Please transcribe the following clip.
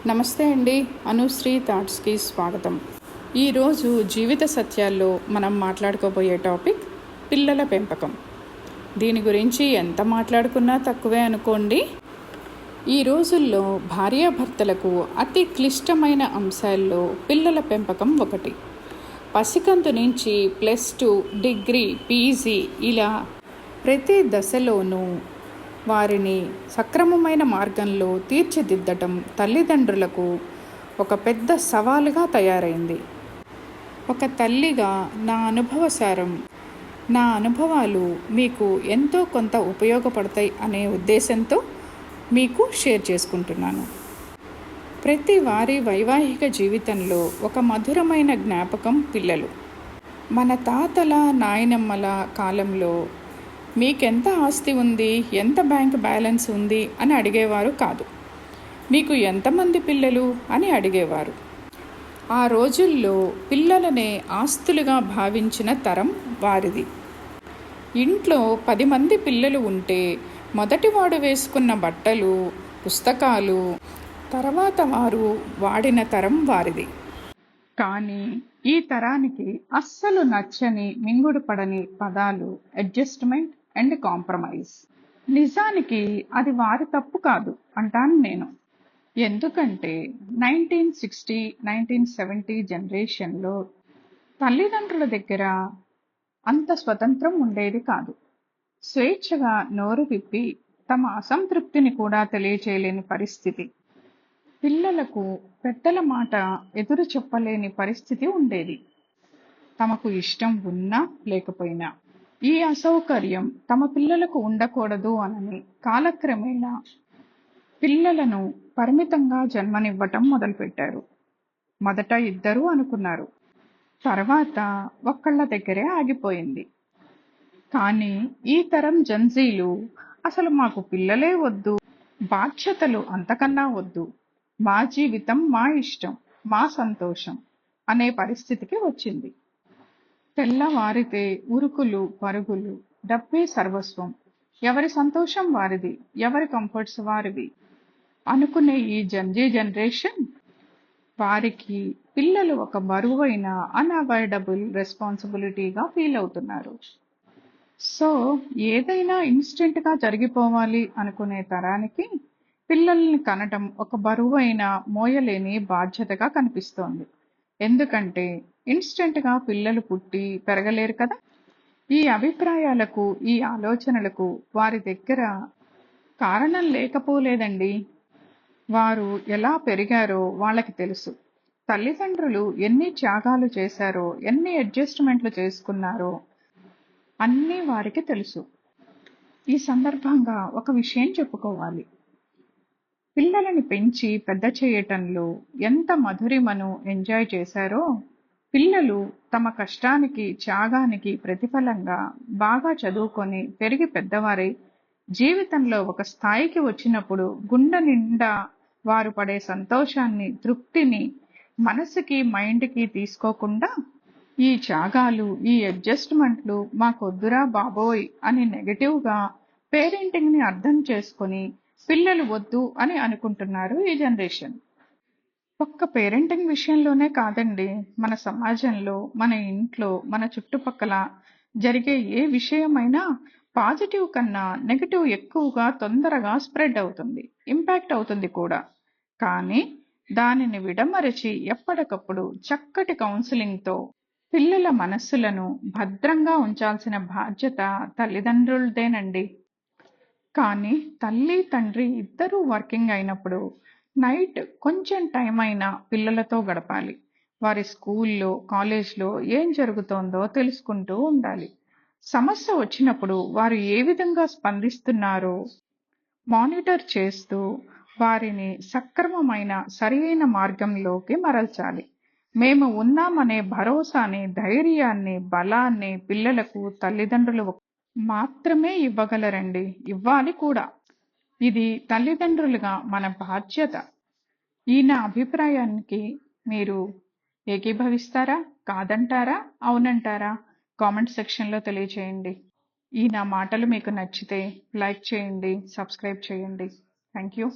నమస్తే అండి. అనుశ్రీ థాట్స్కి స్వాగతం. ఈరోజు జీవిత సత్యాల్లో మనం మాట్లాడుకోబోయే టాపిక్ పిల్లల పెంపకం. దీని గురించి ఎంత మాట్లాడుకున్నా తక్కువే అనుకోండి. ఈ రోజుల్లో భార్యాభర్తలకు అతి క్లిష్టమైన అంశాల్లో పిల్లల పెంపకం ఒకటి. పసికందు నుంచి +2, డిగ్రీ, పీజీ ఇలా ప్రతి దశలోనూ వారిని సక్రమమైన మార్గంలో తీర్చిదిద్దటం తల్లిదండ్రులకు ఒక పెద్ద సవాలుగా తయారైంది. ఒక తల్లిగా నా అనుభవసారం, నా అనుభవాలు మీకు ఎంతో కొంత ఉపయోగపడతాయి అనే ఉద్దేశంతో మీకు షేర్ చేసుకుంటున్నాను. ప్రతి వారి వైవాహిక జీవితంలో ఒక మధురమైన జ్ఞాపకం పిల్లలు. మన తాతల నాయనమ్మల కాలంలో మీకెంత ఆస్తి ఉంది, ఎంత బ్యాంక్ బ్యాలెన్స్ ఉంది అని అడిగేవారు కాదు. మీకు ఎంతమంది పిల్లలు అని అడిగేవారు. ఆ రోజుల్లో పిల్లలనే ఆస్తులుగా భావించిన తరం వారిది. ఇంట్లో 10 మంది పిల్లలు ఉంటే మొదటివాడు వేసుకున్న బట్టలు, పుస్తకాలు తర్వాత వారు వాడిన తరం వారిది. కానీ ఈ తరానికి అస్సలు నచ్చని, మింగుడు పడని పదాలు అడ్జస్ట్మెంట్ అండ్ కాంప్రమైజ్. నిజానికి అది వారి తప్పు కాదు అంటాను నేను. ఎందుకంటే 1960, 1970 జనరేషన్లో తల్లిదండ్రుల దగ్గర అంత స్వతంత్రం ఉండేది కాదు. స్వేచ్ఛగా నోరు విప్పి తమ అసంతృప్తిని కూడా తెలియచేయలేని పరిస్థితి. పిల్లలకు పెద్దల మాట ఎదురు చెప్పలేని పరిస్థితి ఉండేది. తమకు ఇష్టం ఉన్నా లేకపోయినా ఈ అసౌకర్యం తమ పిల్లలకు ఉండకూడదు అని కాలక్రమేణా పిల్లలను పరిమితంగా జన్మనివ్వటం మొదలుపెట్టారు. మొదట 2 అనుకున్నారు, తర్వాత ఒక్కళ్ళ దగ్గరే ఆగిపోయింది. కానీ ఈ తరం జెన్జీలు అసలు మాకు పిల్లలే వద్దు, బాధ్యతలు అంతకన్నా వద్దు, మా జీవితం మా ఇష్టం, మా సంతోషం అనే పరిస్థితికి వచ్చింది. తెల్లవారితే ఉరుకులు పరుగులు, డబ్బే సర్వస్వం, ఎవరి సంతోషం వారిది, ఎవరి కంఫర్ట్స్ వారివి అనుకునే ఈ జెన్జీ జనరేషన్ వారికి పిల్లలు ఒక బరువైన అన్అవాయిడబుల్ రెస్పాన్సిబిలిటీగా ఫీల్ అవుతున్నారు. సో ఏదైనా ఇన్స్టెంట్గా జరిగిపోవాలి అనుకునే తరానికి పిల్లల్ని కనటం ఒక బరువైన, మోయలేని బాధ్యతగా కనిపిస్తోంది. ఎందుకంటే ఇన్స్టెంట్గా పిల్లలు పుట్టి పెరగలేరు కదా. ఈ అభిప్రాయాలకు, ఈ ఆలోచనలకు వారి దగ్గర కారణం లేకపోలేదండి. వారు ఎలా పెరిగారో వాళ్ళకి తెలుసు. తల్లిదండ్రులు ఎన్ని త్యాగాలు చేశారో, ఎన్ని అడ్జస్ట్మెంట్లు చేసుకున్నారో అన్నీ వారికి తెలుసు. ఈ సందర్భంగా ఒక విషయం చెప్పుకోవాలి. పిల్లలని పెంచి పెద్ద చేయటంలో ఎంత మధురిమను ఎంజాయ్ చేశారో పిల్లలు తమ కష్టానికి, త్యాగానికి ప్రతిఫలంగా బాగా చదువుకొని పెరిగి పెద్దవారై జీవితంలో ఒక స్థాయికి వచ్చినప్పుడు గుండె నిండా వారు పడే సంతోషాన్ని, తృప్తిని మనసుకి, మైండ్కి తీసుకోకుండా ఈ త్యాగాలు, ఈ అడ్జస్ట్మెంట్లు మాకొద్దురా బాబోయ్ అని నెగటివ్గా పేరెంటింగ్ని అర్థం చేసుకొని పిల్లలు వద్దు అని అనుకుంటున్నారు ఈ జనరేషన్. ఒక్క పేరెంటింగ్ విషయంలోనే కాదండి, మన సమాజంలో, మన ఇంట్లో, మన చుట్టుపక్కల జరిగే ఏ విషయమైనా పాజిటివ్ కన్నా నెగటివ్ ఎక్కువగా తొందరగా స్ప్రెడ్ అవుతుంది, ఇంపాక్ట్ అవుతుంది కూడా. కానీ దానిని విడమరచి ఎప్పటికప్పుడు చక్కటి కౌన్సిలింగ్తో పిల్లల మనస్సులను భద్రంగా ఉంచాల్సిన బాధ్యత తల్లిదండ్రులదేనండి. కానీ తల్లి, తండ్రి ఇద్దరూ వర్కింగ్ అయినప్పుడు నైట్ కొంచెం టైం అయినా పిల్లలతో గడపాలి. వారి స్కూల్లో, కాలేజ్లో ఏం జరుగుతోందో తెలుసుకుంటూ ఉండాలి. సమస్య వచ్చినప్పుడు వారు ఏ విధంగా స్పందిస్తున్నారో మానిటర్ చేస్తూ వారిని సక్రమమైన, సరియైన మార్గంలోకి మరల్చాలి. మేము ఉన్నామనే భరోసాని, ధైర్యాన్ని, బలాన్ని పిల్లలకు తల్లిదండ్రులు మాత్రమే ఇవ్వగలరండి, ఇవ్వాలి కూడా. ఇది తల్లిదండ్రులుగా మన బాధ్యత. ఈ నా అభిప్రాయానికి మీరు ఏకీభవిస్తారా, కాదంటారా, అవునంటారా? కామెంట్ సెక్షన్లో తెలియచేయండి. ఈ నా మాటలు మీకు నచ్చితే లైక్ చేయండి, సబ్స్క్రైబ్ చేయండి. Thank you.